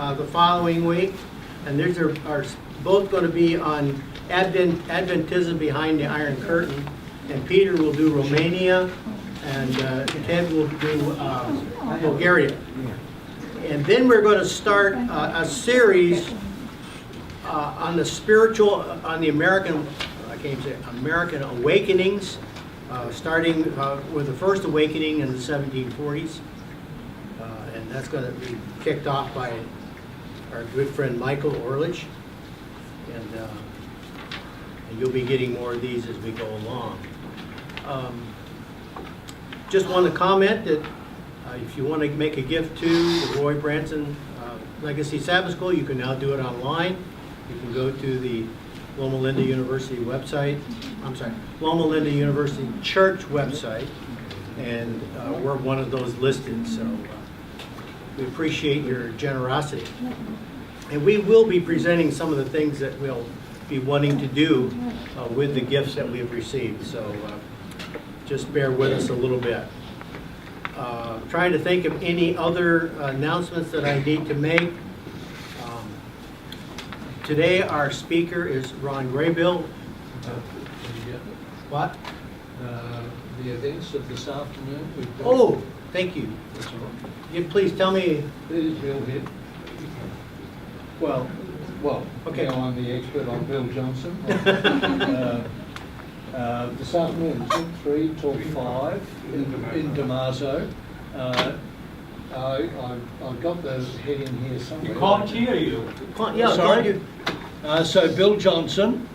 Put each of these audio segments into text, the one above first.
the following week. And these are both going to be on Adventism Behind the Iron Curtain. And Peter will do Romania, and Ted will do Bulgaria. And then we're going to start a series on the spiritual, on the American awakenings, starting with the first awakening in the 1740s. And that's going to be kicked off by our good friend Michael Orlich. And you'll be getting more of these as we go along. Just want to comment that if you want to make a gift to the Roy Branson Legacy Sabbath School, you can now do it online. You can go to the Loma Linda University website, Loma Linda University Church website, and we're one of those listed, so we appreciate your generosity. And we will be presenting some of the things that we'll be wanting to do with the gifts that we've received, so just bear with us a little bit. Trying to think of any other announcements that I need to make. Today our speaker is Ron Graybill. What? The events of this afternoon. Oh, thank you. You please tell me. There's Bill here. Well, okay. Now I'm the expert on Bill Johnson. This afternoon, 3 till 5 in Damaso. I've got the heading here somewhere. You can't hear you. Yeah, sorry. So Bill Johnson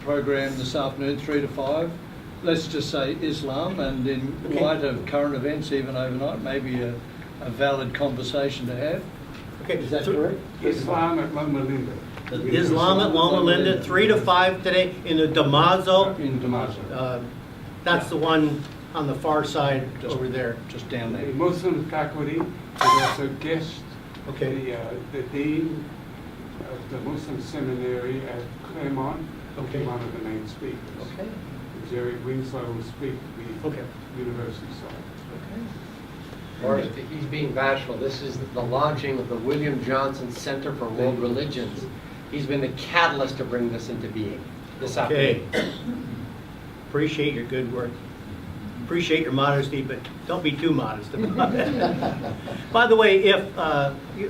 program this afternoon, 3 to 5. Let's just say Islam, and in light of current events, even overnight, maybe a valid conversation to have. Okay, is that correct? Islam at Loma Linda. Islam at Loma Linda, 3 to 5 today in the Damaso. In Damaso. That's the one on the far side over there. Just down there. The Muslim faculty will also guest Okay. the dean of the Muslim seminary at Claremont. Will be one of the main speakers. Okay. Jerry Winslow will speak the university side. Or if he's being bashful, this is the launching of the William Johnson Center for World Religions. He's been the catalyst to bring this into being this afternoon. Appreciate your good work. Appreciate your modesty, but don't be too modest about it. By the way, if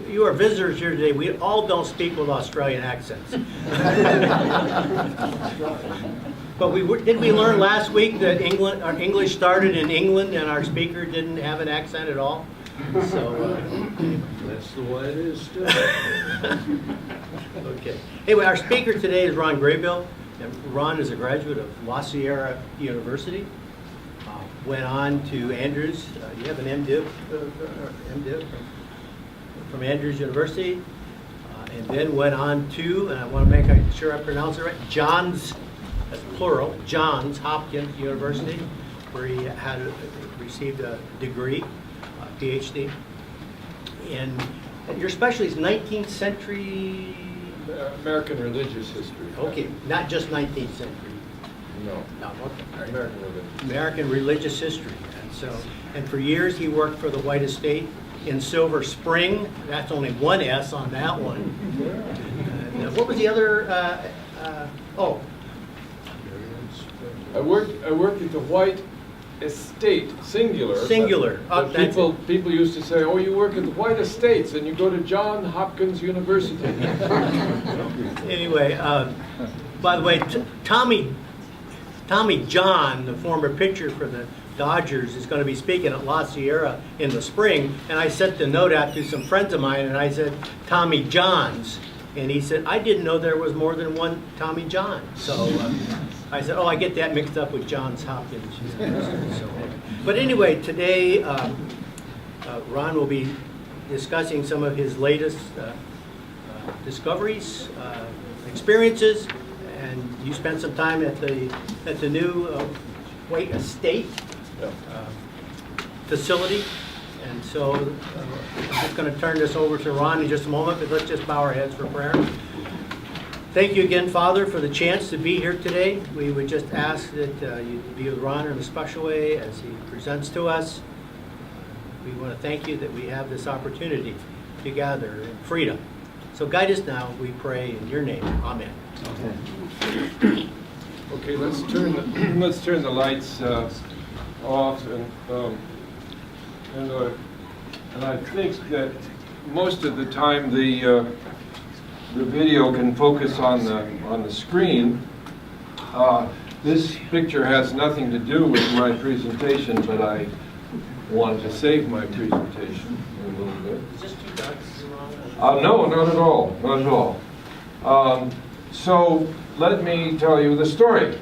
you are visitors here today, we all don't speak with Australian accents. But did we learn last week that our English started in England and our speaker didn't have an accent at all? So That's the way it is still. okay. Anyway, our speaker today is Ron Graybill. And Ron is a graduate of La Sierra University. Went on to Andrews. You have an MDiv from Andrews University. And then went on to, and I want to make sure I pronounce it right, Johns, that's plural, Johns Hopkins University, where he received a degree, a PhD. And your specialty is 19th century? American religious history. Okay, not just 19th century. No. Okay. American religion. American religious history. And for years he worked for the White Estate in Silver Spring. That's only one S on that one. What was the other? I worked at the White Estate, singular. Singular. But people used to say, "Oh, you work at the White Estates, and you go to Johns Hopkins University." Anyway, by the way, Tommy John, the former pitcher for the Dodgers, is going to be speaking at La Sierra in the spring. And I sent the note out to some friends of mine, and I said, Tommy Johns. And he said, I didn't know there was more than one Tommy John. So I said, oh, I get that mixed up with Johns Hopkins. So, but anyway, today Ron will be discussing some of his latest discoveries, experiences, and you spent some time at the new White Estate facility. And so I'm just going to turn this over to Ron in just a moment, but let's just bow our heads for prayer. Thank you again, Father, for the chance to be here today. We would just ask that you be with Ron in a special way as he presents to us. We want to thank you that we have this opportunity. together in freedom. So guide us now, we pray in your name. Amen. Okay, let's turn the lights off, and I think that most of the time the video can focus on the screen. This picture has nothing to do with my presentation, but I wanted to save my presentation a little bit. Is this two dots No, not at all, not at all. So let me tell you the story.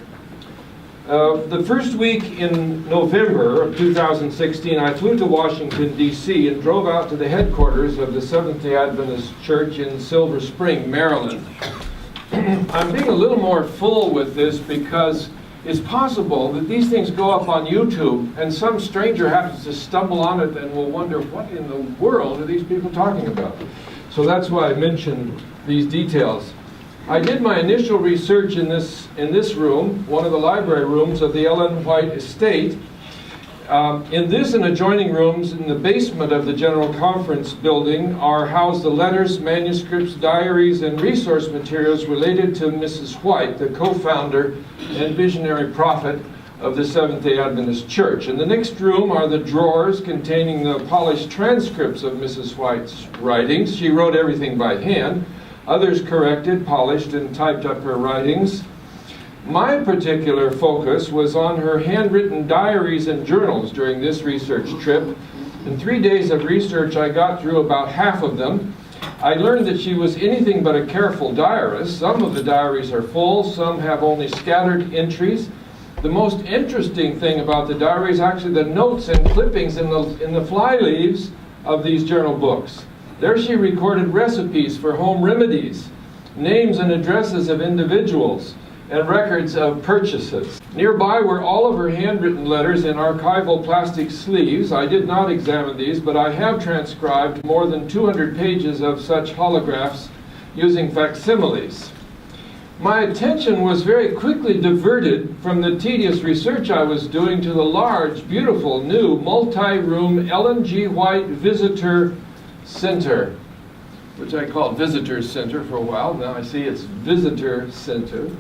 The first week in November of 2016, I flew to Washington, D.C. and drove out to the headquarters of the Seventh-day Adventist Church in Silver Spring, Maryland. I'm being a little more full with this because it's possible that these things go up on YouTube and some stranger happens to stumble on it and will wonder, what in the world are these people talking about? So that's why I mentioned these details. I did my initial research in this room, one of the library rooms of the Ellen White Estate. In this and adjoining rooms in the basement of the General Conference building are housed the letters, manuscripts, diaries, and resource materials related to Mrs. White, the co-founder and visionary prophet of the Seventh-day Adventist Church. In the next room are the drawers containing the polished transcripts of Mrs. White's writings. She wrote everything by hand. Others corrected, polished, and typed up her writings. My particular focus was on her handwritten diaries and journals during this research trip. In 3 days of research, I got through about half of them. I learned that she was anything but a careful diarist. Some of the diaries are full, some have only scattered entries. The most interesting thing about the diary is actually the notes and clippings in the fly leaves of these journal books. There she recorded recipes for home remedies, names and addresses of individuals, and records of purchases. Nearby were all of her handwritten letters in archival plastic sleeves. I did not examine these, but I have transcribed more than 200 pages of such holographs using facsimiles. My attention was very quickly diverted from the tedious research I was doing to the large, beautiful, new, multi-room Ellen G. White Visitor Center, which I called Visitor Center for a while. Now I see it's Visitor Center.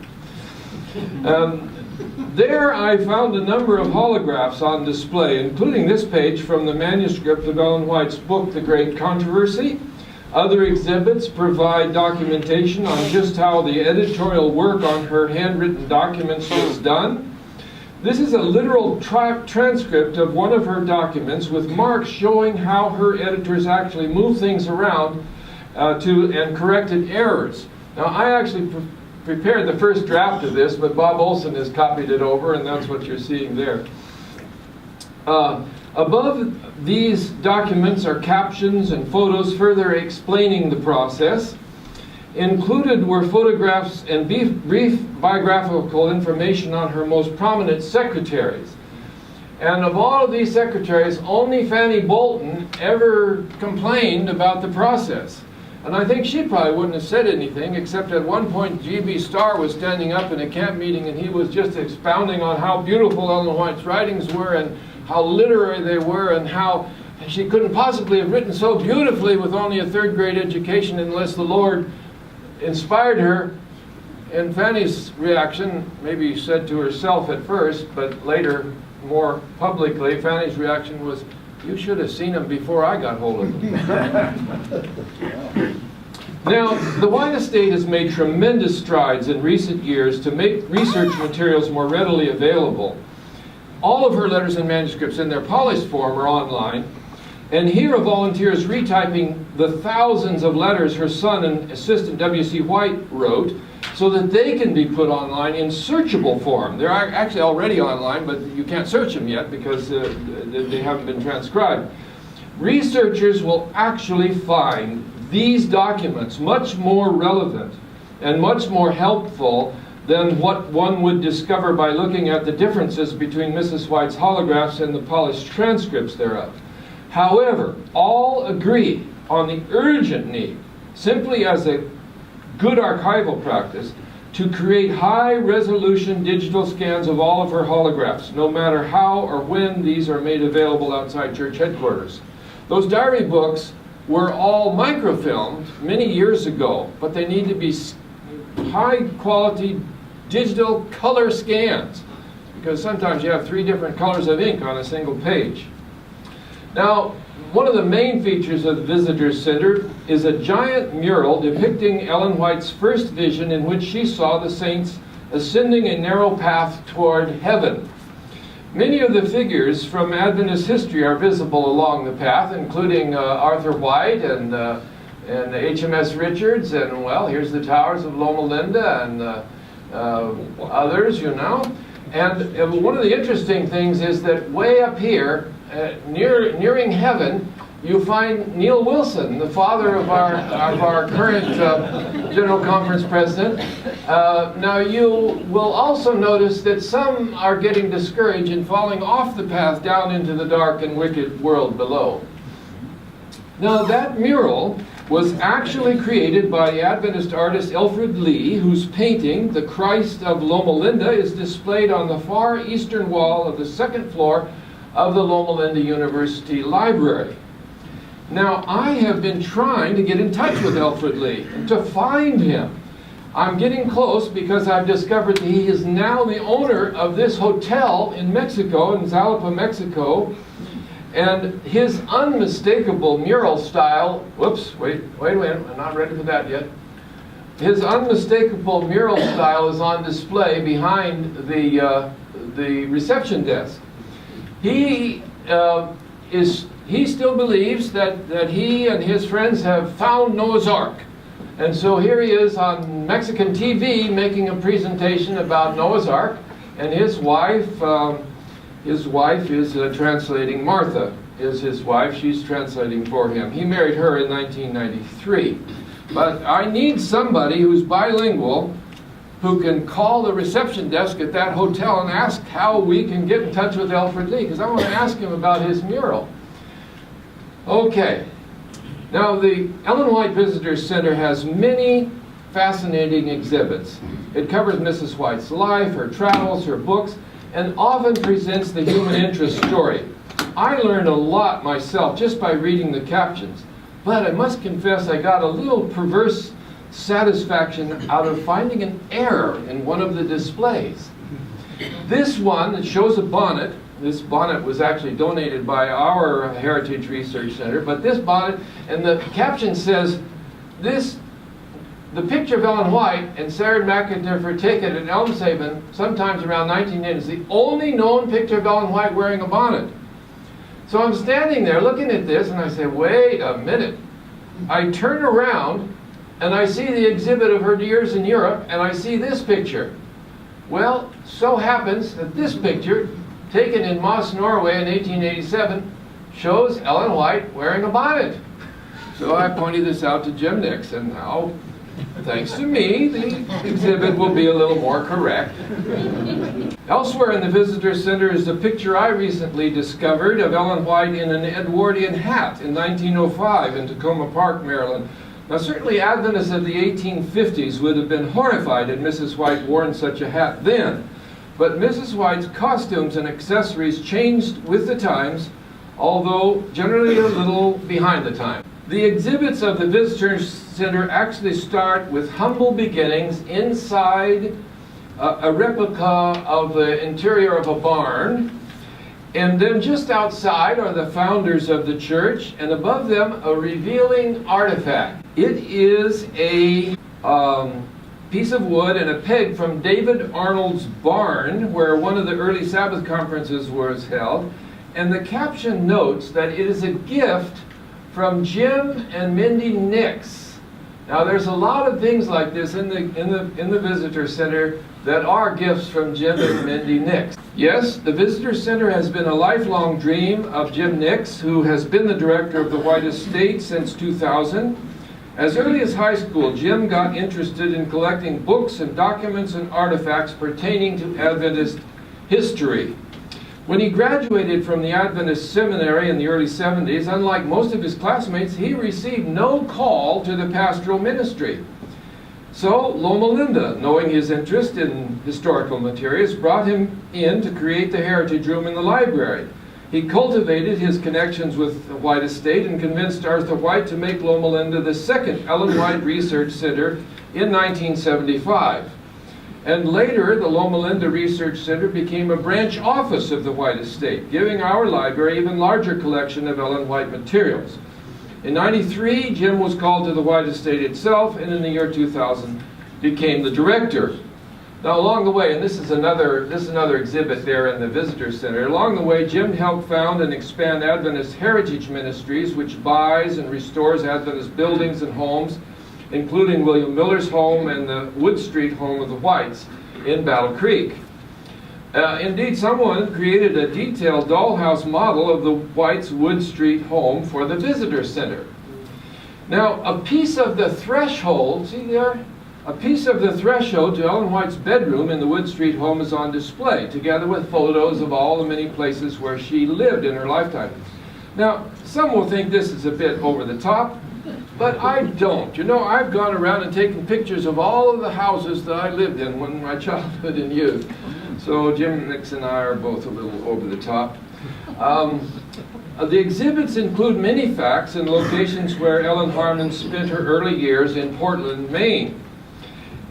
There I found a number of holographs on display, including this page from the manuscript of Ellen White's book, The Great Controversy. Other exhibits provide documentation on just how the editorial work on her handwritten documents was done. This is a literal transcript of one of her documents with marks showing how her editors actually moved things around and corrected errors. Now, I actually prepared the first draft of this, but Bob Olson has copied it over, and that's what you're seeing there. Above these documents are captions and photos further explaining the process. Included were photographs and brief biographical information on her most prominent secretaries. And of all of these secretaries, only Fanny Bolton ever complained about the process. And I think she probably wouldn't have said anything, except at one point G.B. Starr was standing up in a camp meeting and he was just expounding on how beautiful Ellen White's writings were and how literary they were and how she couldn't possibly have written so beautifully with only a third-grade education unless the Lord inspired her. And Fanny's reaction, maybe said to herself at first, but later, more publicly, Fanny's reaction was, "You should have seen him before I got hold of him." Now, the White Estate has made tremendous strides in recent years to make research materials more readily available. All of her letters and manuscripts in their polished form are online. And here a volunteer is retyping the thousands of letters her son and assistant W.C. White wrote so that they can be put online in searchable form. They're actually already online, but you can't search them yet because they haven't been transcribed. Researchers will actually find these documents much more relevant and much more helpful than what one would discover by looking at the differences between Mrs. White's holographs and the polished transcripts thereof. However, all agree on the urgent need, simply as a good archival practice, to create high-resolution digital scans of all of her holographs, no matter how or when these are made available outside church headquarters. Those diary books were all microfilmed many years ago, but they need to be high quality digital color scans, because sometimes you have 3 different colors of ink on a single page. Now, one of the main features of the Visitor Center is a giant mural depicting Ellen White's first vision, in which she saw the saints ascending a narrow path toward heaven. Many of the figures from Adventist history are visible along the path, including Arthur White and HMS Richards, and well, here's the towers of Loma Linda and others, you know. And one of the interesting things is that way up here, nearing heaven, you find Neil Wilson, the father of our current General Conference president. Now you will also notice that some are getting discouraged and falling off the path down into the dark and wicked world below. Now that mural was actually created by the Adventist artist Alfred Lee, whose painting, The Christ of Loma Linda, is displayed on the far eastern wall of the 2nd floor of the Loma Linda University Library. Now, I have been trying to get in touch with Alfred Lee, to find him. I'm getting close because I've discovered that he is now the owner of this hotel in Mexico, in Jalapa, Mexico. And his unmistakable mural style, whoops, wait a minute, I'm not ready for that yet. His unmistakable mural style is on display behind the reception desk. He still believes that he and his friends have found Noah's Ark. And so here he is on Mexican TV making a presentation about Noah's Ark, and his wife is translating. Martha is his wife. She's translating for him. He married her in 1993. But I need somebody who's bilingual who can call the reception desk at that hotel and ask how we can get in touch with Alfred Lee, because I want to ask him about his mural. Okay. Now, the Ellen White Visitor Center has many fascinating exhibits. It covers Mrs. White's life, her travels, her books, and often presents the human interest story. I learned a lot myself just by reading the captions, but I must confess I got a little perverse satisfaction out of finding an error in one of the displays. This one that shows a bonnet, this bonnet was actually donated by our Heritage Research Center, but this bonnet, and the caption says, the picture of Ellen White and Sarah McIntyre taken at Elmshaven sometimes around 1980 is the only known picture of Ellen White wearing a bonnet. So I'm standing there looking at this and I say, wait a minute. I turn around and I see the exhibit of her years in Europe and I see this picture. Well, so happens that this picture, taken in Moss, Norway in 1887, shows Ellen White wearing a bonnet. So I pointed this out to Jim Nix, and now, thanks to me, the exhibit will be a little more correct. Elsewhere in the Visitor Center is a picture I recently discovered of Ellen White in an Edwardian hat in 1905 in Tacoma Park, Maryland. Now, certainly Adventists of the 1850s would have been horrified had Mrs. White worn such a hat then. But Mrs. White's costumes and accessories changed with the times, although generally a little behind the time. The exhibits of the Visitor Center actually start with humble beginnings inside a replica of the interior of a barn. And then just outside are the founders of the church, and above them a revealing artifact. It is a piece of wood and a peg from David Arnold's barn, where one of the early Sabbath conferences was held. And the caption notes that it is a gift from Jim and Mindy Nix. Now, there's a lot of things like this in the Visitor Center that are gifts from Jim and Mindy Nix. Yes, the Visitor Center has been a lifelong dream of Jim Nix, who has been the director of the White Estate since 2000. As early as high school, Jim got interested in collecting books and documents and artifacts pertaining to Adventist history. When he graduated from the Adventist Seminary in the early 70s, unlike most of his classmates, he received no call to the pastoral ministry. So Loma Linda, knowing his interest in historical materials, brought him in to create the Heritage Room in the library. He cultivated his connections with the White estate and convinced Arthur White to make Loma Linda the second Ellen White Research Center in 1975. And later, the Loma Linda Research Center became a branch office of the White estate, giving our library an even larger collection of Ellen White materials. In '93, Jim was called to the White estate itself, and in the year 2000 became the director. Now, along the way, and this is another exhibit there in the Visitor Center, along the way, Jim helped found and expand Adventist Heritage Ministries, which buys and restores Adventist buildings and homes, including William Miller's home and the Wood Street home of the Whites in Battle Creek. Indeed, someone created a detailed dollhouse model of the Whites' Wood Street home for the Visitor Center. Now, a piece of the threshold, see there? A piece of the threshold to Ellen White's bedroom in the Wood Street home is on display, together with photos of all the many places where she lived in her lifetime. Now, some will think this is a bit over the top, but I don't. You know, I've gone around and taken pictures of all of the houses that I lived in when my childhood and youth. So Jim Nix and I are both a little over the top. The exhibits include many facts and locations where Ellen Harmon spent her early years in Portland, Maine.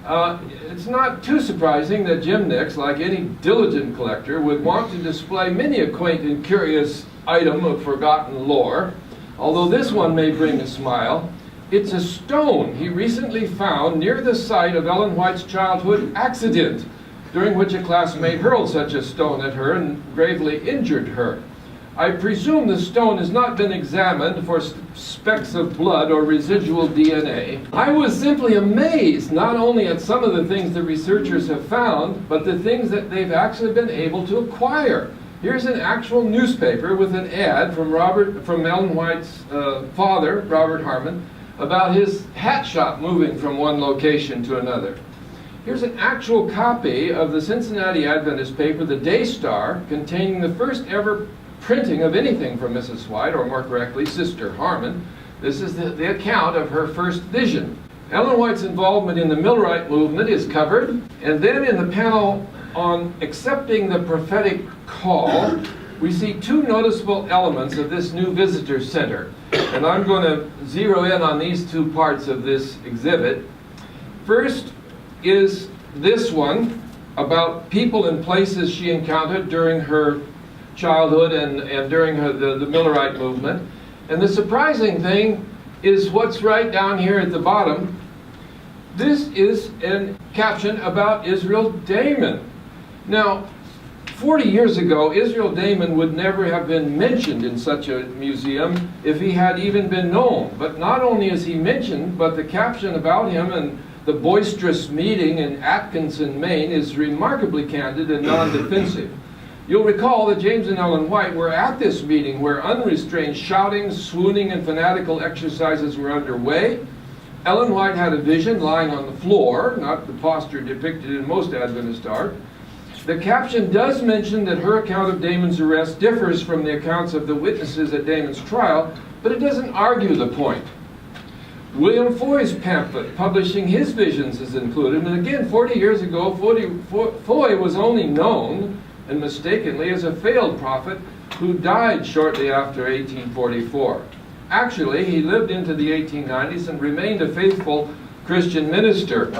It's not too surprising that Jim Nix, like any diligent collector, would want to display many a quaint and curious item of forgotten lore. Although this one may bring a smile, it's a stone he recently found near the site of Ellen White's childhood accident, during which a classmate hurled such a stone at her and gravely injured her. I presume the stone has not been examined for specks of blood or residual DNA. I was simply amazed not only at some of the things the researchers have found, but the things that they've actually been able to acquire. Here's an actual newspaper with an ad from Ellen White's father, Robert Harmon, about his hat shop moving from one location to another. Here's an actual copy of the Cincinnati Adventist paper, the Day Star, containing the first ever printing of anything from Mrs. White, or more correctly, Sister Harmon. This is the account of her first vision. Ellen White's involvement in the Millerite movement is covered, and then in the panel on accepting the prophetic call, we see two noticeable elements of this new visitor center. And I'm going to zero in on these two parts of this exhibit. First is this one about people and places she encountered during her childhood and during the Millerite movement. And the surprising thing is what's right down here at the bottom. This is a caption about Israel Damon. Now, 40 years ago, Israel Damon would never have been mentioned in such a museum if he had even been known. But not only is he mentioned, but the caption about him and the boisterous meeting in Atkinson, Maine is remarkably candid and non-defensive. You'll recall that James and Ellen White were at this meeting where unrestrained shouting, swooning, and fanatical exercises were underway. Ellen White had a vision lying on the floor, not the posture depicted in most Adventist art. The caption does mention that her account of Damon's arrest differs from the accounts of the witnesses at Damon's trial, but it doesn't argue the point. William Foy's pamphlet publishing his visions is included, and again, 40 years ago, Foy was only known, and mistakenly, as a failed prophet who died shortly after 1844. Actually, he lived into the 1890s and remained a faithful Christian minister.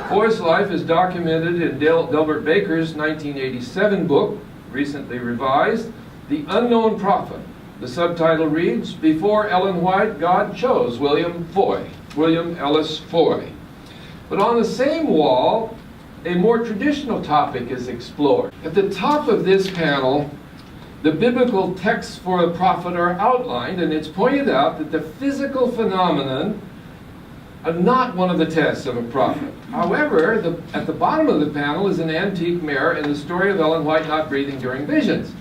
Foy's life is documented in Delbert Baker's 1987 book, recently revised, The Unknown Prophet. The subtitle reads, Before Ellen White, God Chose William Foy, William Ellis Foy. But on the same wall, a more traditional topic is explored. At the top of this panel, the biblical texts for a prophet are outlined, and it's pointed out that the physical phenomenon are not one of the tests of a prophet. However, at the bottom of the panel is an antique mirror and the story of Ellen White not breathing during visions.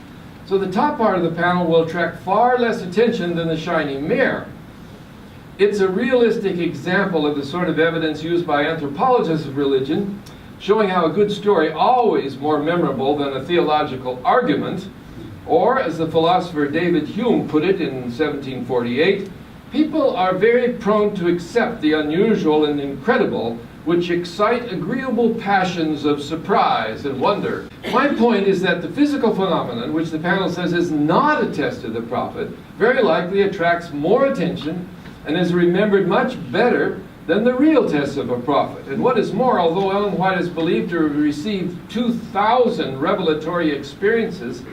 So the top part of the panel will attract far less attention than the shiny mirror. It's a realistic example of the sort of evidence used by anthropologists of religion, showing how a good story always more memorable than a theological argument, or as the philosopher David Hume put it in 1748, people are very prone to accept the unusual and incredible which excite agreeable passions of surprise and wonder. My point is that the physical phenomenon, which the panel says is not a test of the prophet, very likely attracts more attention and is remembered much better than the real test of a prophet. And what is more, although Ellen White is believed to have received 2,000 revelatory experiences,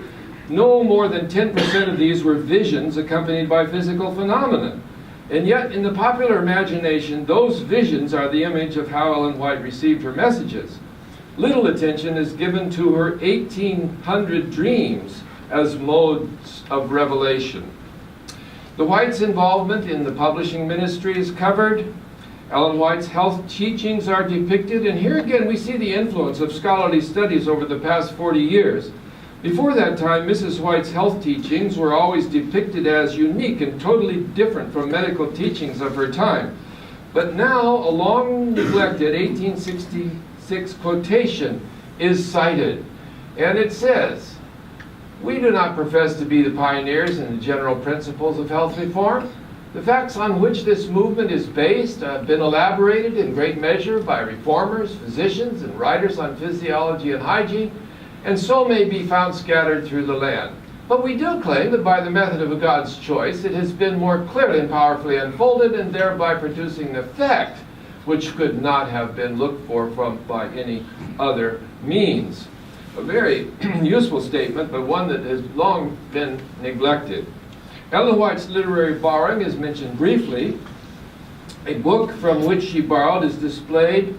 no more than 10% of these were visions accompanied by physical phenomena. And yet, in the popular imagination, those visions are the image of how Ellen White received her messages. Little attention is given to her 1,800 dreams as modes of revelation. The Whites' involvement in the publishing ministry is covered. Ellen White's health teachings are depicted, and here again we see the influence of scholarly studies over the past 40 years. Before that time, Mrs. White's health teachings were always depicted as unique and totally different from medical teachings of her time. But now, a long-neglected 1866 quotation is cited, and it says, "We do not profess to be the pioneers in the general principles of health reform. The facts on which this movement is based have been elaborated in great measure by reformers, physicians, and writers on physiology and hygiene, and so may be found scattered through the land. But we do claim that by the method of God's choice, it has been more clearly and powerfully unfolded, and thereby producing an effect which could not have been looked for by any other means." A very useful statement, but one that has long been neglected. Ellen White's literary borrowing is mentioned briefly. A book from which she borrowed is displayed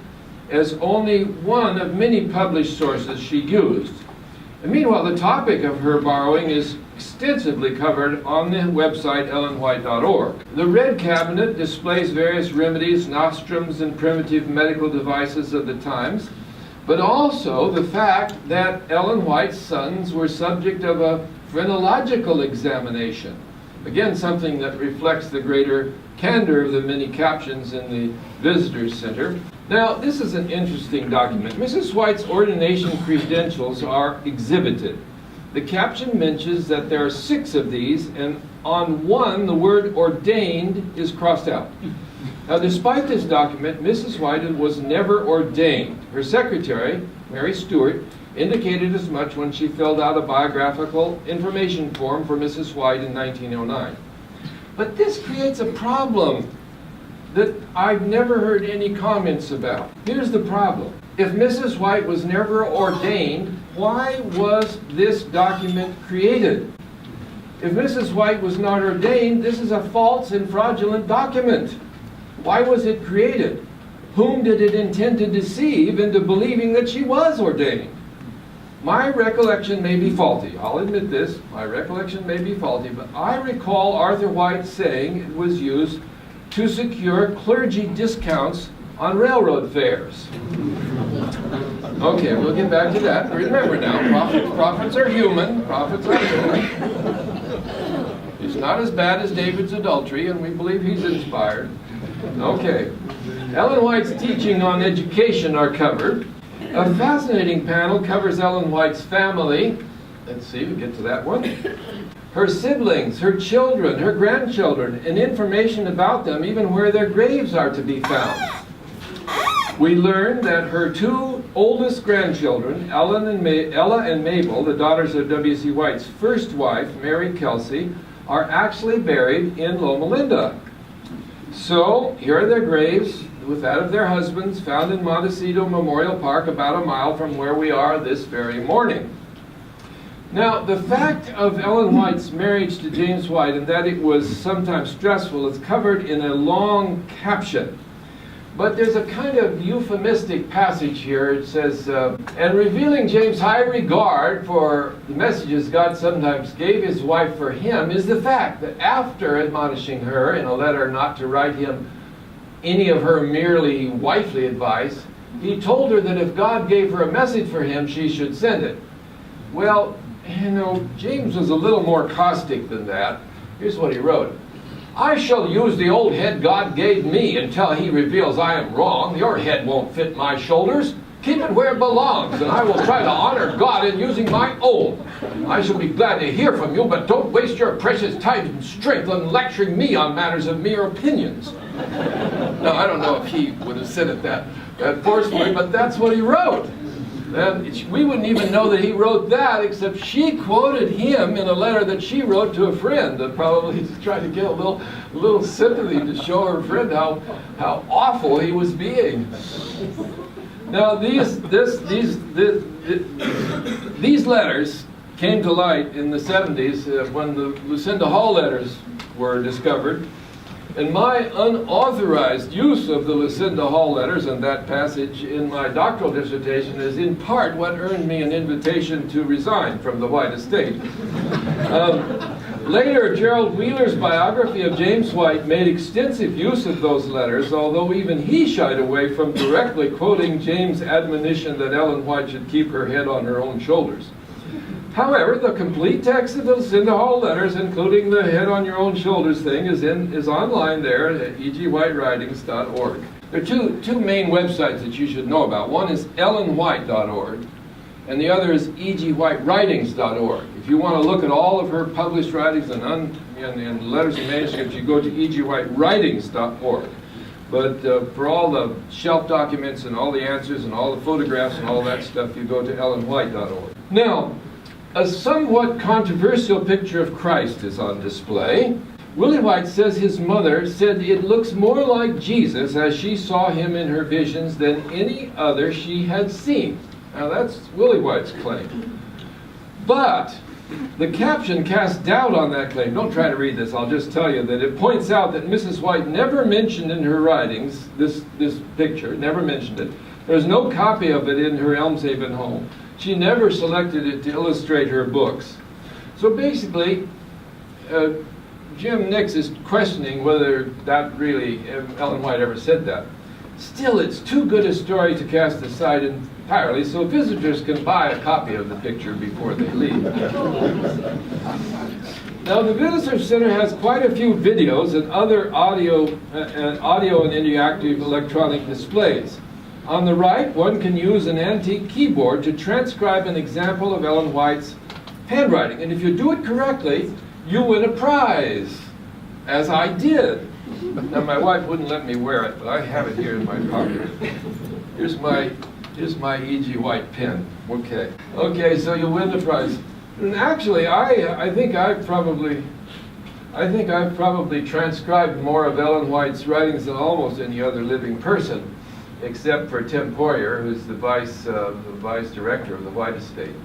as only one of many published sources she used. And meanwhile, the topic of her borrowing is extensively covered on the website ellenwhite.org. The red cabinet displays various remedies, nostrums, and primitive medical devices of the times, but also the fact that Ellen White's sons were subject of a phrenological examination. Again, something that reflects the greater candor of the many captions in the Visitors Center. Now, this is an interesting document. Mrs. White's ordination credentials are exhibited. The caption mentions that there are 6 of these, and on one, the word ordained is crossed out. Now, despite this document, Mrs. White was never ordained. Her secretary, Mary Stewart, indicated as much when she filled out a biographical information form for Mrs. White in 1909. But this creates a problem that I've never heard any comments about. Here's the problem. If Mrs. White was never ordained, why was this document created? If Mrs. White was not ordained, this is a false and fraudulent document. Why was it created? Whom did it intend to deceive into believing that she was ordained? My recollection may be faulty. I'll admit this. My recollection may be faulty, but I recall Arthur White saying it was used to secure clergy discounts on railroad fares. Okay, we'll get back to that. Remember now, prophets are human. Prophets are human. He's not as bad as David's adultery, and we believe he's inspired. Okay. Ellen White's teaching on education are covered. A fascinating panel covers Ellen White's family. Let's see, we'll get to that one. Her siblings, her children, her grandchildren, and information about them, even where their graves are to be found. We learn that her 2 oldest grandchildren, Ella and Mabel, the daughters of W.C. White's first wife, Mary Kelsey, are actually buried in Loma Linda. So, here are their graves, with that of their husbands, found in Montecito Memorial Park, about a mile from where we are this very morning. Now, the fact of Ellen White's marriage to James White, and that it was sometimes stressful, is covered in a long caption. But there's a kind of euphemistic passage here. It says, and revealing James' high regard for the messages God sometimes gave his wife for him is the fact that after admonishing her in a letter not to write him any of her merely wifely advice, he told her that if God gave her a message for him, she should send it. Well, you know, James was a little more caustic than that. Here's what he wrote. I shall use the old head God gave me until he reveals I am wrong. Your head won't fit my shoulders. Keep it where it belongs, and I will try to honor God in using my own. I shall be glad to hear from you, but don't waste your precious time and strength on lecturing me on matters of mere opinions. Now, I don't know if he would have said it that forcefully, but that's what he wrote. And we wouldn't even know that he wrote that, except she quoted him in a letter that she wrote to a friend, that probably tried to get a little sympathy to show her friend how awful he was being. Now these letters came to light in the 70s when the Lucinda Hall letters were discovered. And my unauthorized use of the Lucinda Hall letters and that passage in my doctoral dissertation is in part what earned me an invitation to resign from the White estate. Later, Gerald Wheeler's biography of James White made extensive use of those letters, although even he shied away from directly quoting James' admonition that Ellen White should keep her head on her own shoulders. However, the complete text of the Lucinda Hall letters, including the head on your own shoulders thing, is online there at egwhitewritings.org. There are two main websites that you should know about. One is ellenwhite.org, and the other is egwhitewritings.org. If you want to look at all of her published writings and letters and manuscripts, you go to egwhitewritings.org. But for all the shelf documents and all the answers and all the photographs and all that stuff, you go to ellenwhite.org. Now, a somewhat controversial picture of Christ is on display. Willie White says his mother said it looks more like Jesus as she saw him in her visions than any other she had seen. Now that's Willie White's claim. But the caption casts doubt on that claim. Don't try to read this, I'll just tell you that it points out that Mrs. White never mentioned in her writings this picture, never mentioned it. There's no copy of it in her Elmshaven home. She never selected it to illustrate her books. So basically, Jim Nix is questioning whether that really, Ellen White ever said that. Still, it's too good a story to cast aside entirely, so visitors can buy a copy of the picture before they leave. Now, the Visitor Center has quite a few videos and other audio and interactive electronic displays. On the right, one can use an antique keyboard to transcribe an example of Ellen White's handwriting. And if you do it correctly, you win a prize, as I did. Now, my wife wouldn't let me wear it, but I have it here in my pocket. Here's my E.G. White pen. Okay, so you win the prize. And actually, I think I've probably transcribed more of Ellen White's writings than almost any other living person, except for Tim Poirier, who's the vice director of the White Estate.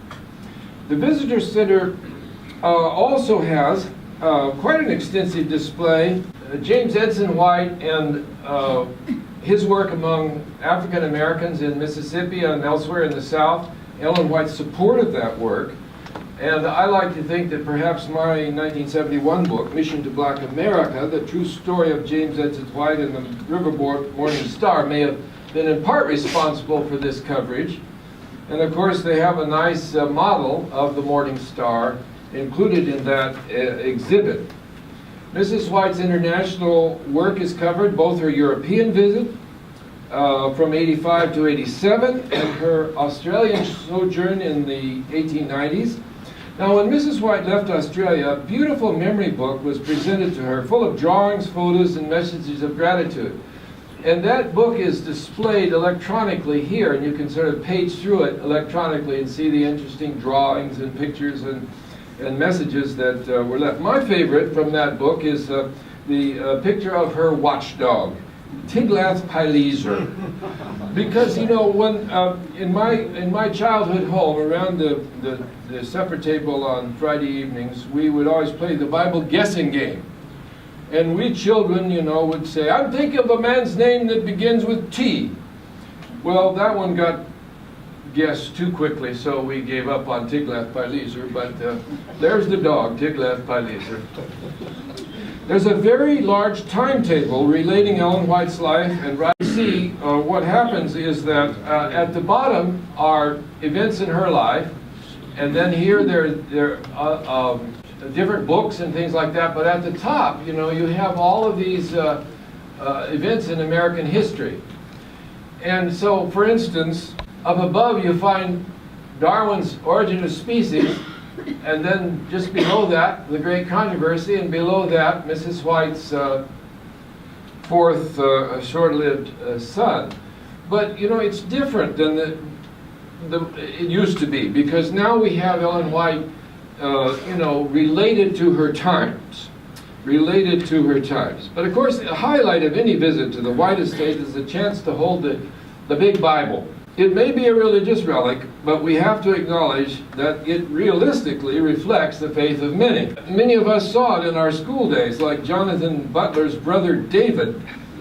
The Visitor Center also has quite an extensive display. James Edson White and his work among African Americans in Mississippi and elsewhere in the South, Ellen White's support of that work. And I like to think that perhaps my 1971 book, Mission to Black America, the true story of James Edson White and the Riverboard Morning Star, may have been in part responsible for this coverage. And of course they have a nice model of the Morning Star included in that exhibit. Mrs. White's international work is covered, both her European visit from 85 to 87 and her Australian sojourn in the 1890s. Now, when Mrs. White left Australia, a beautiful memory book was presented to her, full of drawings, photos, and messages of gratitude. And that book is displayed electronically here, and you can sort of page through it electronically and see the interesting drawings and pictures and messages that were left. My favorite from that book is the picture of her watchdog, Tiglath-Pileser. Because, you know, when in my childhood home, around the supper table on Friday evenings, we would always play the Bible guessing game. And we children, you know, would say, I'm thinking of a man's name that begins with T. Well, that one got guessed too quickly, so we gave up on Tiglath-Pileser, but there's the dog, Tiglath-Pileser. There's a very large timetable relating Ellen White's life, and right see what happens is that at the bottom are events in her life, and then here there are different books and things like that, but at the top, you know, you have all of these events in American history. And so, for instance, up above you find Darwin's Origin of Species, and then just below that, the Great Controversy, and below that, Mrs. White's fourth short-lived son. But, you know, it's different than it used to be, because now we have Ellen White, you know, related to her times. Related to her times. But of course, the highlight of any visit to the White estate is the chance to hold the big Bible. It may be a religious relic, but we have to acknowledge that it realistically reflects the faith of many. Many of us saw it in our school days, like Jonathan Butler's brother David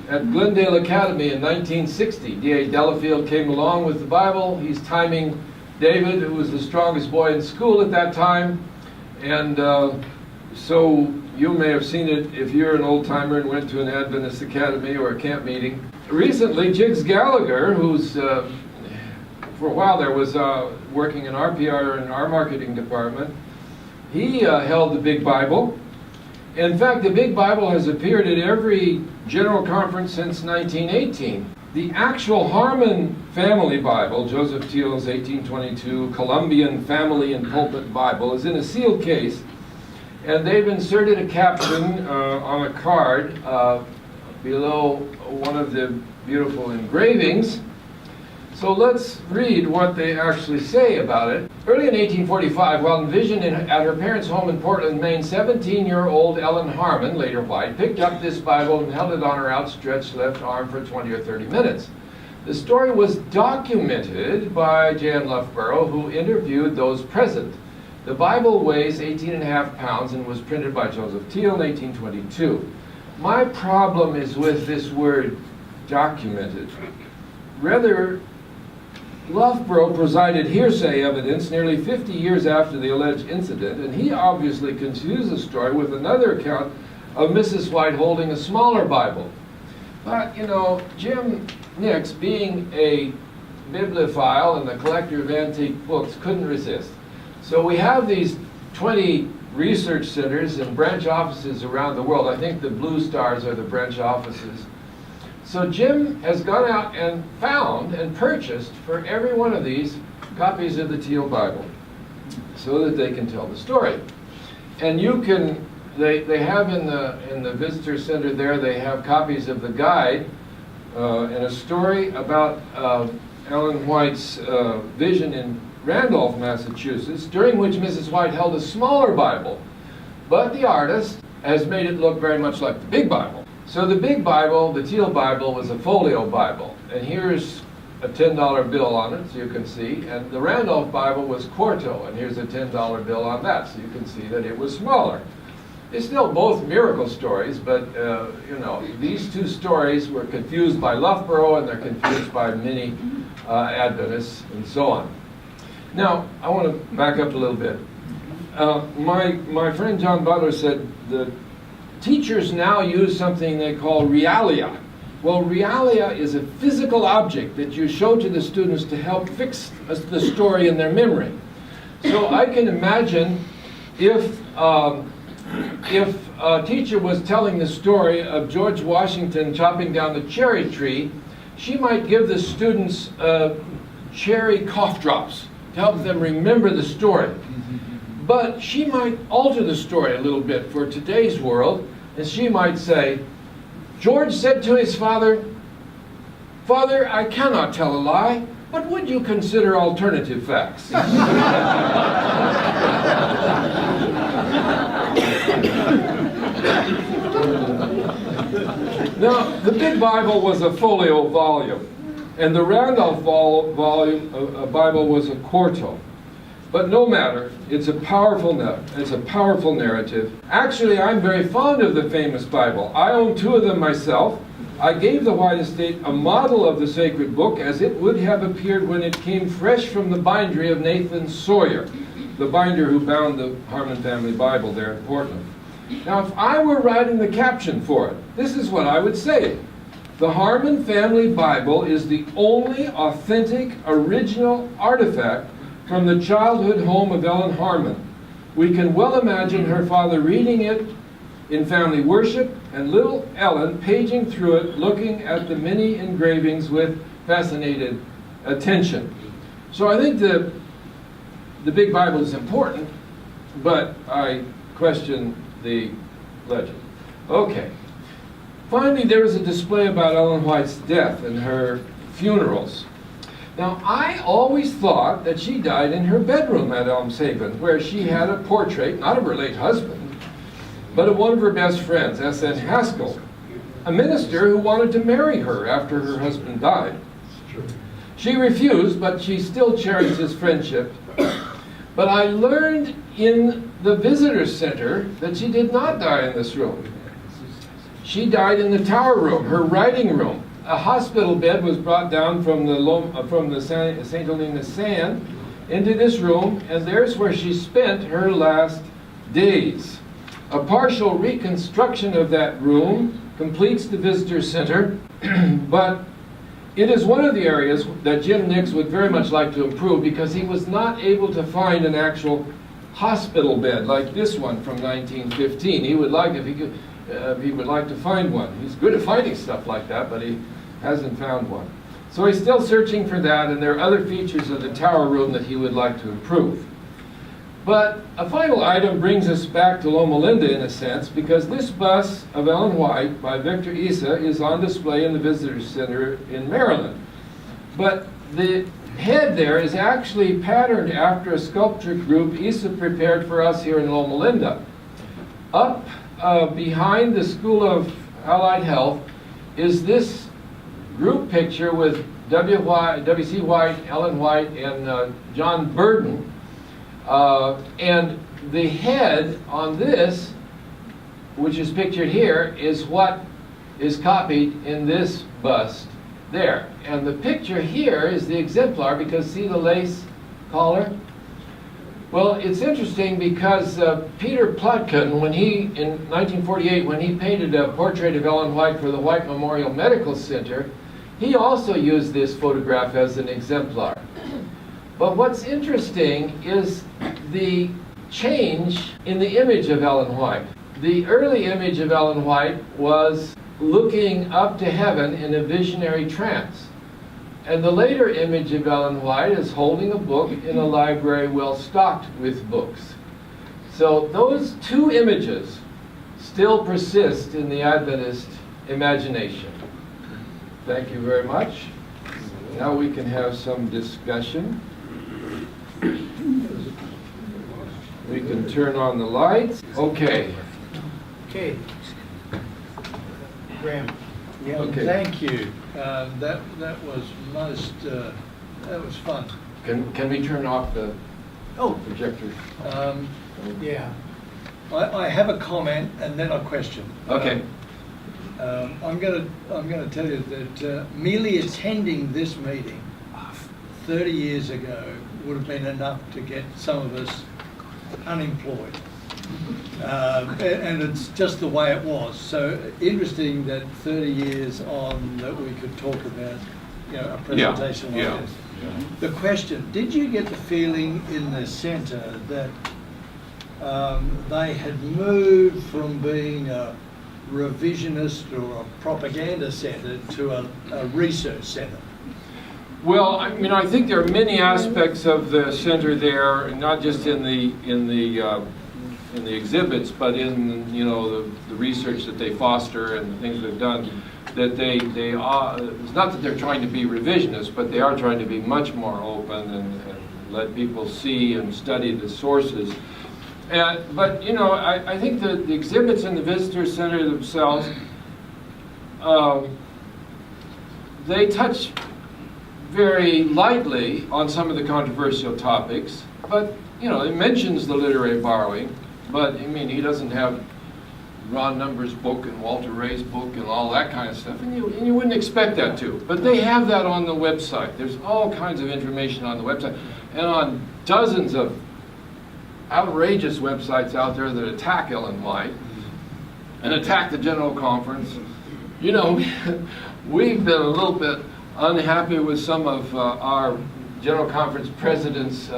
at Glendale Academy in 1960. D.A. Delafield came along with the Bible. He's timing David, who was the strongest boy in school at that time. And so you may have seen it if you're an old-timer and went to an Adventist academy or a camp meeting. Recently, Jiggs Gallagher, who's for a while there was working in our PR and our marketing department, he held the Big Bible. In fact, the Big Bible has appeared at every general conference since 1918. The actual Harmon Family Bible, Joseph Teal's 1822 Columbian Family and Pulpit Bible, is in a sealed case, and they've inserted a caption on a card below one of the beautiful engravings. So let's read what they actually say about it. Early in 1845, while envisioned at her parents' home in Portland, Maine, 17-year-old Ellen Harmon, later White, picked up this Bible and held it on her outstretched left arm for 20 or 30 minutes. The story was documented by Jan Loughborough, who interviewed those present. The Bible weighs 18.5 pounds and was printed by Joseph Teal in 1822. My problem is with this word, documented. Rather, Loughborough presided hearsay evidence nearly 50 years after the alleged incident, and he obviously confused the story with another account of Mrs. White holding a smaller Bible. But, you know, Jim Nix, being a bibliophile and a collector of antique books, couldn't resist. So we have these 20 research centers and branch offices around the world. I think the blue stars are the branch offices. So Jim has gone out and found and purchased for every one of these copies of the Teal Bible so that they can tell the story. And you can, they have in the visitor center there, they have copies of the guide and a story about Ellen White's vision in Randolph, Massachusetts, during which Mrs. White held a smaller Bible, but the artist has made it look very much like the Big Bible. So the Big Bible, the Teal Bible, was a folio Bible, and here's a $10 bill on it, so you can see, and the Randolph Bible was quarto, and here's a $10 bill on that, so you can see that it was smaller. They're still both miracle stories, but you know, these two stories were confused by Loughborough, and they're confused by many Adventists, and so on. Now, I want to back up a little bit. My friend John Butler said that teachers now use something they call realia. Well, realia is a physical object that you show to the students to help fix the story in their memory. So I can imagine if a teacher was telling the story of George Washington chopping down the cherry tree, she might give the students cherry cough drops to help them remember the story. But she might alter the story a little bit for today's world, and she might say, George said to his father, "Father, I cannot tell a lie, but would you consider alternative facts?" Now, the Big Bible was a folio volume, and the Randolph Bible was a quarto. But no matter, it's a powerful narrative. Actually, I'm very fond of the famous Bible. I own two of them myself. I gave the White Estate a model of the sacred book as it would have appeared when it came fresh from the bindery of Nathan Sawyer, the binder who bound the Harmon Family Bible there in Portland. Now, if I were writing the caption for it, this is what I would say. The Harmon Family Bible is the only authentic, original artifact from the childhood home of Ellen Harmon. We can well imagine her father reading it in family worship and little Ellen paging through it, looking at the many engravings with fascinated attention. So I think the Big Bible is important, but I question the legend. Okay. Finally, there was a display about Ellen White's death and her funerals. Now, I always thought that she died in her bedroom at Elmshaven, where she had a portrait, not of her late husband, but of one of her best friends, S.N. Haskell, a minister who wanted to marry her after her husband died. She refused, but she still cherished his friendship. But I learned in the visitor center that she did not die in this room. She died in the tower room, her writing room. A hospital bed was brought down from the St. Helena Sand into this room, and there's where she spent her last days. A partial reconstruction of that room completes the visitor center, but it is one of the areas that Jim Nix would very much like to improve, because he was not able to find an actual hospital bed like this one from 1915. He would like, if he could, he would like to find one. He's good at finding stuff like that, but he hasn't found one. So he's still searching for that, and there are other features of the tower room that he would like to improve. But a final item brings us back to Loma Linda in a sense, because this bust of Ellen White by Victor Issa is on display in the Visitor Center in Maryland. But the head there is actually patterned after a sculpture group Issa prepared for us here in Loma Linda. Up behind the School of Allied Health is this group picture with W.C. White, Ellen White, and John Burden. And the head on this, which is pictured here, is what is copied in this bust there. And the picture here is the exemplar, because see the lace collar? Well, it's interesting because Peter Plotkin, when he, in 1948, when he painted a portrait of Ellen White for the White Memorial Medical Center, he also used this photograph as an exemplar. But what's interesting is the change in the image of Ellen White. The early image of Ellen White was looking up to heaven in a visionary trance. And the later image of Ellen White is holding a book in a library well stocked with books. So those two images still persist in the Adventist imagination. Thank you very much. Now we can have some discussion. We can turn on the lights. Okay. Okay. Graham. Yeah, Okay. thank you. That was most, that was fun. Can we turn off the Oh, projector? yeah. I have a comment and then a question. Okay. I'm going to tell you that merely attending this meeting 30 years ago would have been enough to get some of us unemployed. And it's just the way it was. So interesting that 30 years on that we could talk about, you know, a presentation like this. The question, did you get the feeling in the centre that they had moved from being a revisionist or a propaganda centre to a research centre? Well, I mean, I think there are many aspects of the center there, not just in the exhibits, but in, you know, the research that they foster and the things they've done. That they are, it's not that they're trying to be revisionist, but they are trying to be much more open and let people see and study the sources. But you know, I think the exhibits in the visitor center themselves, they touch very lightly on some of the controversial topics, but you know, it mentions the literary borrowing, but I mean, he doesn't have Ron Number's book and Walter Ray's book and all that kind of stuff, and you wouldn't expect that to. But they have that on the website. There's all kinds of information on the website, and on dozens of outrageous websites out there that attack Ellen White and attack the General Conference. You know, we've been a little bit unhappy with some of our General Conference president's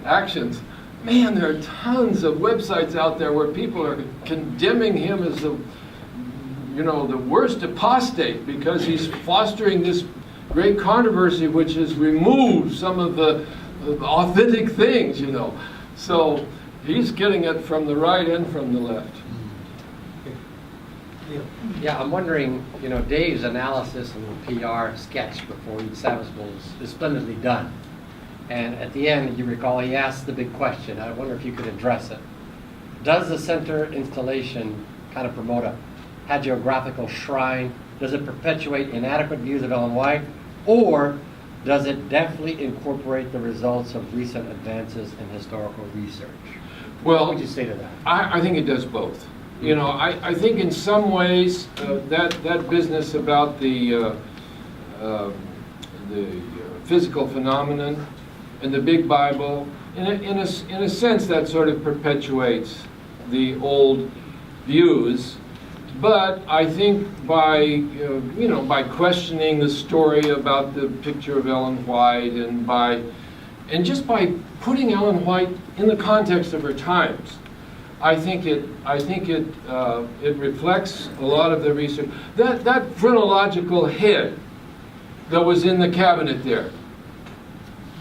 actions. Man, there are tons of websites out there where people are condemning him as the, you know, the worst apostate because he's fostering this great controversy which has removed some of the authentic things, you know. So he's getting it from the right and from the left. Neil. Yeah, I'm wondering, you know, Dave's analysis and PR sketch before each Sabbath School is splendidly done. And at the end, you recall, he asked the big question. I wonder if you could address it. Does the center installation kind of promote a hagiographical shrine? Does it perpetuate inadequate views of Ellen White? Or does it definitely incorporate the results of recent advances in historical research? What Well, would you say to that? I think it does both. You know, I think in some ways that business about the physical phenomenon and the big Bible, in a sense, that sort of perpetuates the old views. But I think by by questioning the story about the picture of Ellen White and just by putting Ellen White in the context of her times, I think it reflects a lot of the research. That phrenological head that was in the cabinet there,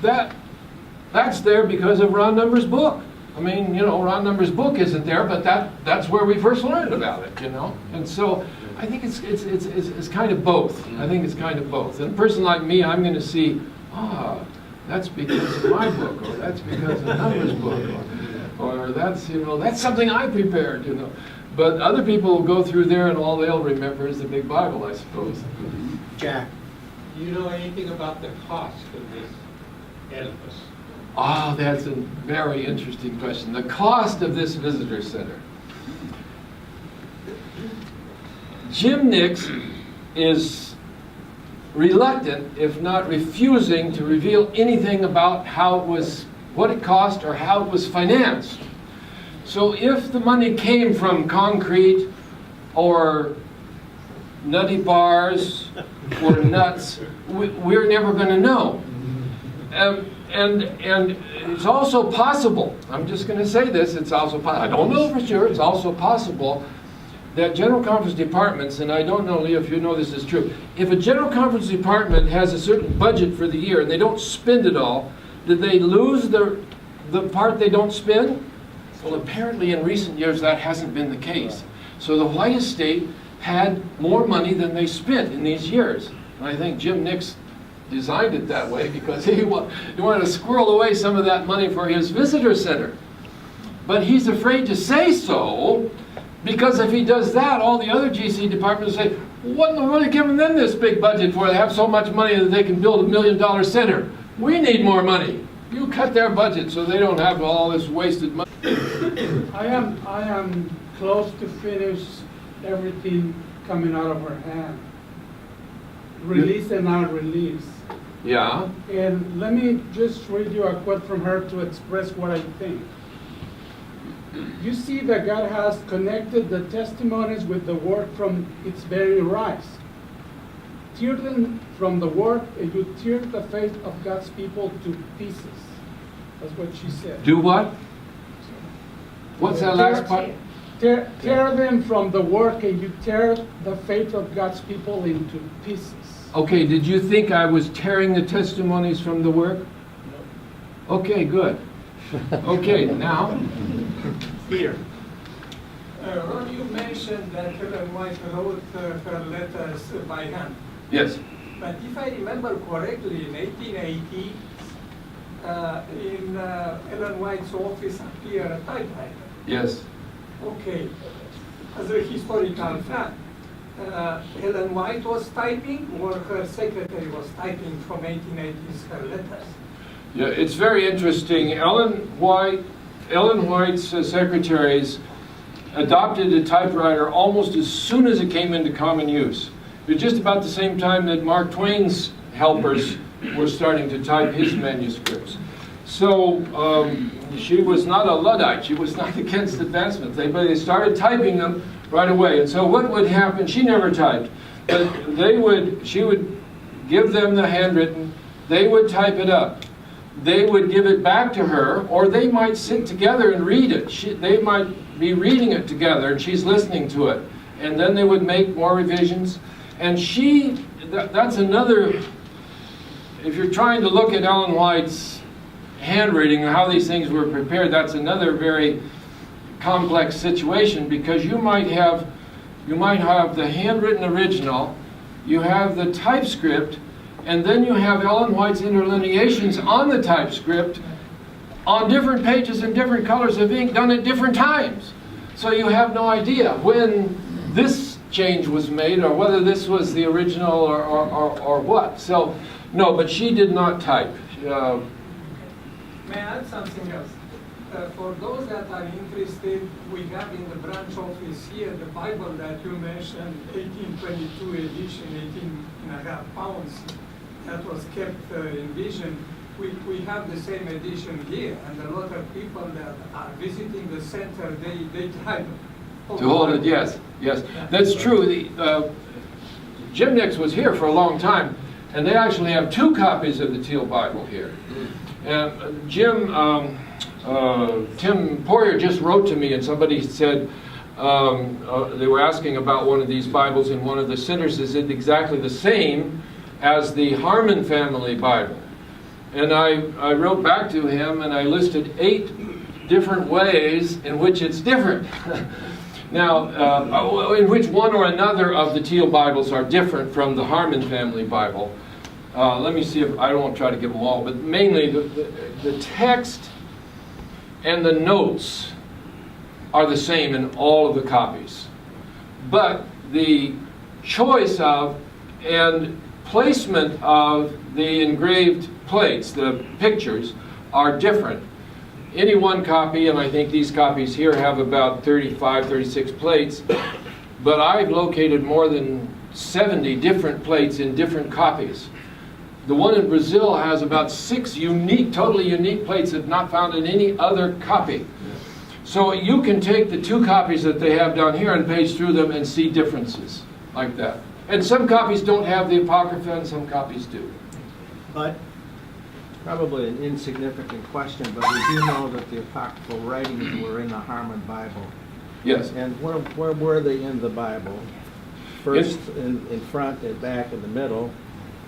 that's there because of Ron Number's book. I mean, you know, Ron Number's book isn't there, but that's where we first learned about it, you know. And so I think it's kind of both. I think it's kind of both. And a person like me, I'm going to see, that's because of my book, or that's because of Number's book, or that's, you know, that's something I prepared, you know. But other people will go through there and all they'll remember is the big Bible, I suppose. Jack. Do you know anything about the cost of this edifice? Ah, that's a very interesting question. The cost of this visitor center. Jim Nix is reluctant, if not refusing, to reveal anything about how it was, what it cost, or how it was financed. So if the money came from concrete or nutty bars or nuts, we're never going to know. And it's also possible, I'm just going to say this, it's also possible, I don't know for sure, it's also possible that General Conference departments, and I don't know, Leo, if you know this is true, if a General Conference department has a certain budget for the year and they don't spend it all, did they lose the part they don't spend? Well, apparently in recent years that hasn't been the case. So the White Estate had more money than they spent in these years. And I think Jim Nix designed it that way because he wanted to squirrel away some of that money for his visitor center. But he's afraid to say so because if he does that, all the other GC departments say, what in the world are you giving them this big budget for? They have so much money that they can build $1 million center. We need more money. You cut their budget so they don't have all this wasted money. I am close to finish everything coming out of her hand. Release and not release. Yeah. And let me just read you a quote from her to express what I think. You see that God has connected the testimonies with the word from its very rise. Tear them from the word, and you tear the faith of God's people to pieces. That's what she said. Do what? What's that last part? Tear them from the work, and you tear the faith of God's people into pieces. Okay, did you think I was tearing the testimonies from the work? No. Okay, good. Okay, now. Peter. Ron, you mentioned that Ellen White wrote her letters by hand. Yes. But if I remember correctly, in 1880, in Ellen White's office appeared a typewriter. Yes. Okay. As a historical fact, Ellen White was typing, or her secretary was typing from 1880s her letters? Yeah, it's very interesting. Ellen White's secretaries adopted a typewriter almost as soon as it came into common use. It was just about the same time that Mark Twain's helpers were starting to type his manuscripts. So she was not a Luddite. She was not against advancement. They started typing them right away. And so what would happen? She never typed, but she would give them the handwritten. They would type it up. They would give it back to her, or they might sit together and read it. They might be reading it together, and she's listening to it. And then they would make more revisions. And that's another, if you're trying to look at Ellen White's handwriting and how these things were prepared, that's another very complex situation, because you might have you might have the handwritten original, you have the typescript, and then you have Ellen White's interlineations on the typescript on different pages in different colors of ink done at different times. So you have no idea when this change was made or whether this was the original or what. So, no, but she did not type. May I add something else? For those that are interested, we have in the branch office here the Bible that you mentioned, 1822 edition, 18.5 pounds, that was kept in Vision. We have the same edition here, and a lot of people that are visiting the center, they try to hold it, yes, yes. That's true. Jim Nix was here for a long time, and they actually have 2 copies of the Teal Bible here. And Tim Poirier just wrote to me, and somebody said they were asking about one of these Bibles, and one of the centers is exactly the same as the Harmon family Bible. And I wrote back to him, and I listed 8 different ways in which it's different. Now, in which one or another of the Teal Bibles are different from the Harmon family Bible. Let me see if I don't want to try to give them all, but mainly the text and the notes are the same in all of the copies. But the choice of and placement of the engraved plates, the pictures, are different. Any one copy, and I think these copies here have about 35, 36 plates, but I've located more than 70 different plates in different copies. The one in Brazil has about 6 unique, totally unique plates that are not found in any other copy. So you can take the 2 copies that they have down here and page through them and see differences like that. And some copies don't have the Apocrypha and some copies do. But Probably an insignificant question, but we do know that the apocryphal writings were in the Harmon Bible. Yes. And where were they in the Bible? First in front, and back, in the middle.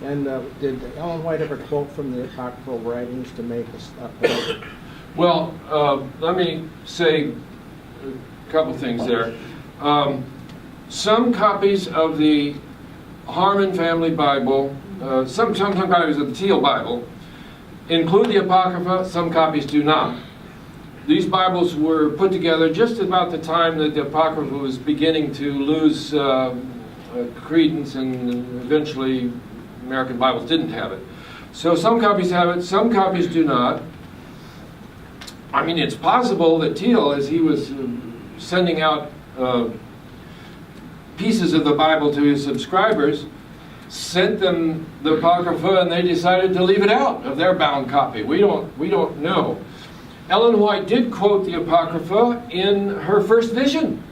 And did Ellen White ever quote from the apocryphal writings to make a point? Well, let me say a couple things there. Some copies of the Harmon family Bible, some copies of the Teal Bible, include the Apocrypha, some copies do not. These Bibles were put together just about the time that the Apocrypha was beginning to lose credence, and eventually American Bibles didn't have it. So some copies have it, some copies do not. I mean, it's possible that Teal, as he was sending out pieces of the Bible to his subscribers, sent them the Apocrypha and they decided to leave it out of their bound copy. We don't know. Ellen White did quote the Apocrypha in her first vision.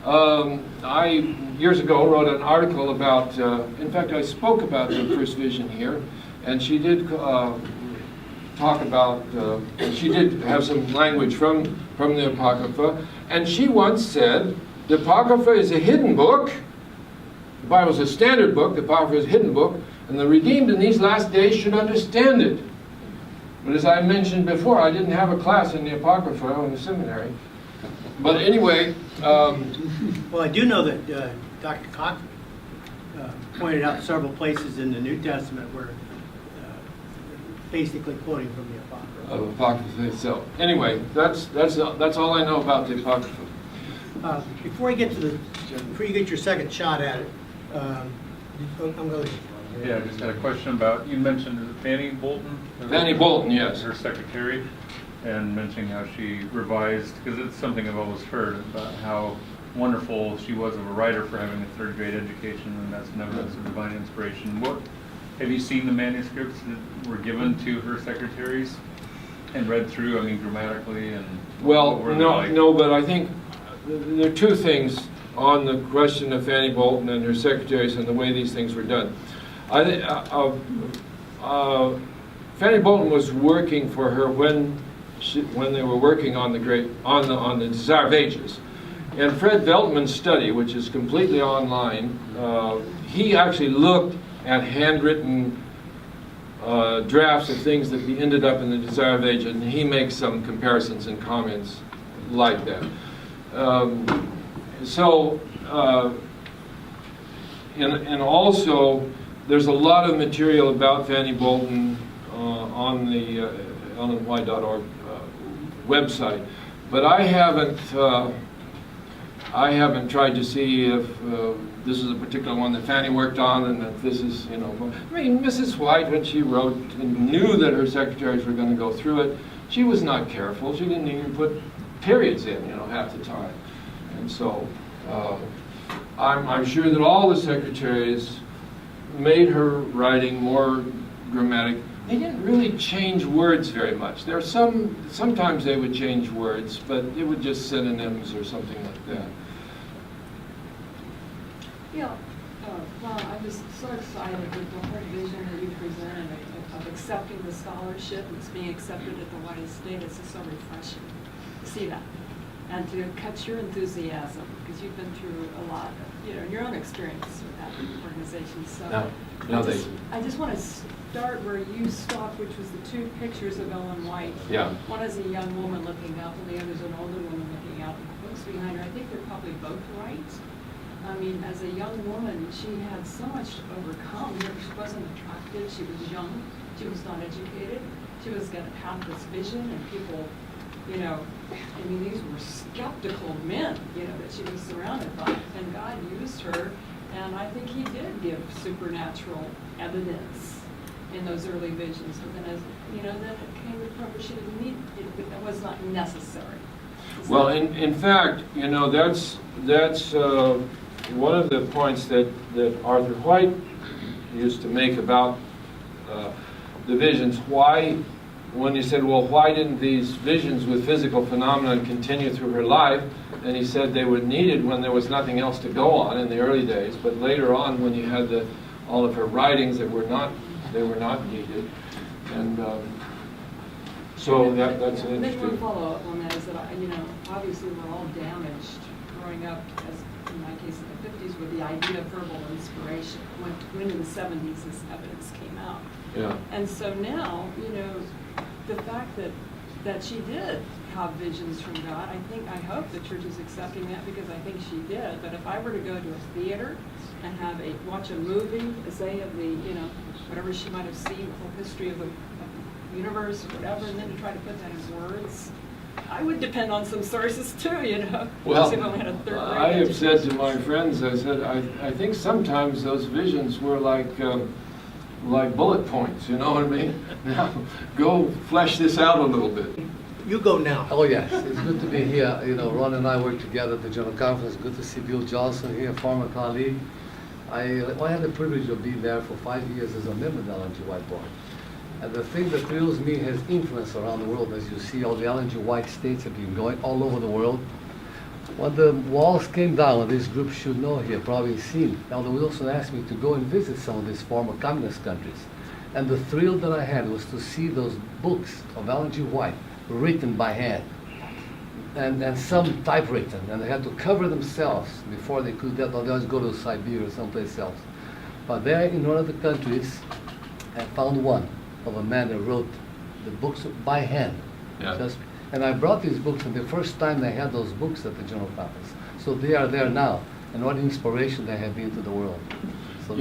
I, years ago, wrote an article about, in fact, I spoke about the first vision here, and she did talk about, she did have some language from the Apocrypha, and she once said, the Apocrypha is a hidden book. The Bible is a standard book, the Apocrypha is a hidden book, and the redeemed in these last days should understand it. But as I mentioned before, I didn't have a class in the Apocrypha in the seminary. But anyway... well, I do know that Dr. Cox pointed out several places in the New Testament where basically quoting from the Apocrypha. Of Apocrypha itself. Anyway, that's all I know about the Apocrypha. Before you get your second shot at it, I'm going to... Yeah, I just had a question about, you mentioned Fanny Bolton? Fanny Bolton, yes. Her secretary, and mentioning how she revised, because it's something I've always heard about how wonderful she was of a writer for having a third-grade education, and that's an evidence of divine inspiration. What have you seen the manuscripts that were given to her secretaries and read through? I mean, grammatically and. Well, no, but I think there are 2 things on the question of Fanny Bolton and her secretaries and the way these things were done. I think Fanny Bolton was working for her when they were working on the Desire of Ages, and Fred Veltman's study, which is completely online, he actually looked at handwritten drafts of things that ended up in the Desire of Ages, and he makes some comparisons and comments like that. So, and also, there's a lot of material about Fanny Bolton on the ellenwhite.org website, but I haven't tried to see if this is a particular one that Fanny worked on, and that this is, I mean, Mrs. White, when she wrote and knew that her secretaries were going to go through it, she was not careful. She didn't even put periods in, half the time. And so I'm sure that all the secretaries made her writing more grammatic. They didn't really change words very much. There are sometimes they would change words, but it would just synonyms or something like that. Yeah, well, I was so excited with the whole vision that you presented of accepting the scholarship that's being accepted at the White Estate. It's just so refreshing to see that and to catch your enthusiasm, because you've been through a lot of, your own experience with that organization. So I just want to start where you stopped, which was the two pictures of Ellen White. Yeah. One is a young woman looking up, and the other is an older woman looking out. The books behind her, I think they're probably both right. I mean, as a young woman, she had so much to overcome. She wasn't attractive. She was young. She was not educated. She was going to have this vision, and people, I mean, these were skeptical men, that she was surrounded by. And God used her, and I think He did give supernatural evidence in those early visions. But then, then it came to the point where she didn't need it. It was not necessary. Well, in fact, that's one of the points that Arthur White used to make about the visions. Why, when he said, well, why didn't these visions with physical phenomena continue through her life? And he said they were needed when there was nothing else to go on in the early days, but later on, when you had all of her writings, they were not needed. And so that's an Then interesting. one follow-up on that is that, obviously we're all damaged growing up, as in my case in the 50s, with the idea of verbal inspiration. When in the 70s this evidence came out. Yeah. And so now, the fact that she did have visions from God, I hope the church is accepting that, because I think she did. But if I were to go to a theater and watch a movie, say of the, whatever she might have seen, the whole history of the universe or whatever, and then to try to put that in words, I would depend on some sources too, Well, if I only had a third grade I have said education. to my friends, I said, I think sometimes those visions were like bullet points, you know what I mean? Now, go flesh this out a little bit. You go now. Oh, yes, it's good to be here. Ron and I worked together at the General Conference. Good to see Bill Johnson here, former colleague. I had the privilege of being there for 5 years as a member of the Ellen G. White Board. And the thing that thrills me has influence around the world. As you see, all the Ellen G. White states have been going all over the world. When the walls came down, and this group should know here, probably seen, Elder Wilson asked me to go and visit some of these former communist countries. And the thrill that I had was to see those books of Ellen G. White written by hand. And some typewritten, and they had to cover themselves before they could otherwise go to Siberia or someplace else. But there in one of the countries, I found one of a man that wrote the books by hand. Yeah. And I brought these books, and the first time they had those books at the General Conference. So they are there now, and what inspiration they have been to the world. So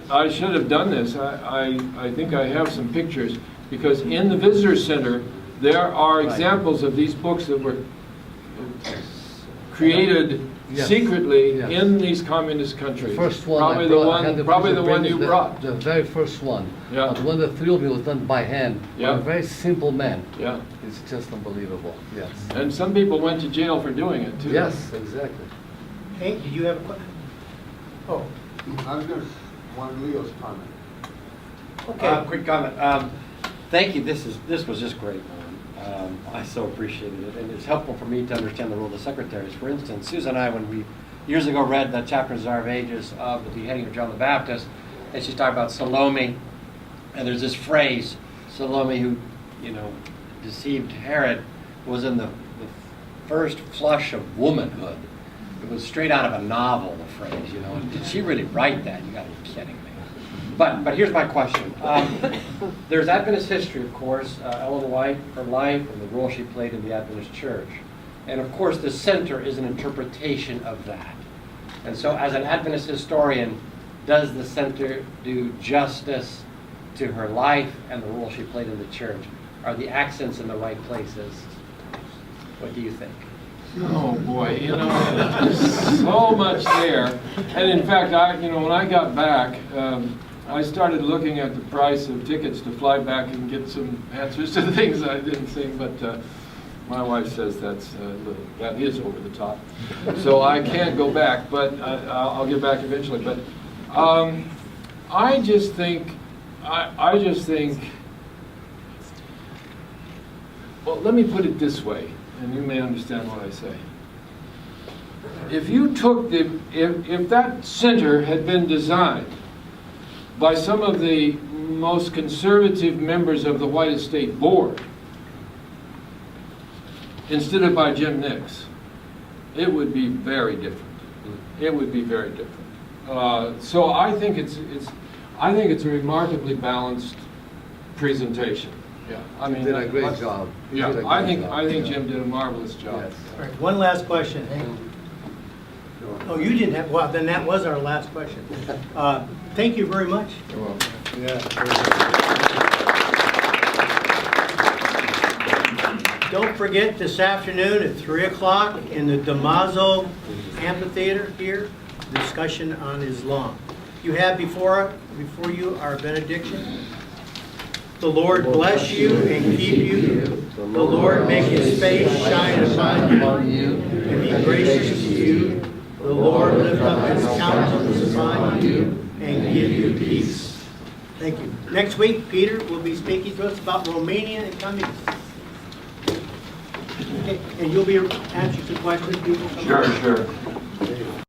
I should have done this. I think I have some pictures, because in the Visitor Center, there are examples of these books that were created secretly in these communist countries. The first one probably the one you brought. The very first one. Yeah. The one that thrilled me was done by hand. Yeah. By a very simple man. Yeah. It's just unbelievable. Yes. And some people went to jail for doing it too. Yes, exactly. Hank, did you have a question? Oh, I was going to want Leo's comment. okay. Quick comment. Thank you. This was just great. I so appreciated it, and it's helpful for me to understand the role of the secretaries. For instance, Susan and I, when we years ago read the chapter in Desire of Ages of the beheading of John the Baptist, and she's talking about Salome, and there's this phrase, Salome, who deceived Herod, was in the first flush of womanhood. It was straight out of a novel, the phrase. Did she really write that? You got to be kidding me. But here's my question. There's Adventist history, of course, Ellen White, her life, and the role she played in the Adventist Church. And of course, the center is an interpretation of that. And so as an Adventist historian, does the center do justice to her life and the role she played in the church? Are the accents in the right places? What do you think? Oh, boy, there's so much there. And in fact, when I got back, I started looking at the price of tickets to fly back and get some answers to the things I didn't think, but my wife says that is over the top. So I can't go back, but I'll get back eventually. But I just think, well, let me put it this way, and you may understand what I say. If you took if that center had been designed by some of the most conservative members of the White Estate Board, instead of by Jim Nix, it would be very different. It would be very different. So I think it's a remarkably balanced presentation. Yeah, I mean, You did a great job. You Yeah, did a great I think job. Jim did a marvelous job. Yes. All right, one last question. Oh, you didn't have, well, then that was our last question. Thank you very much. You're welcome. Don't forget this afternoon at 3 o'clock in the Damaso Amphitheater here, discussion on Islam. You have before you our benediction. The Lord bless you and keep you. The Lord make his face shine upon you and be gracious to you. The Lord lift up his countenance upon you and give you peace. Thank you. Next week, Peter will be speaking to us about Romania and communists. Okay, and you'll be answering some questions, people? Sure.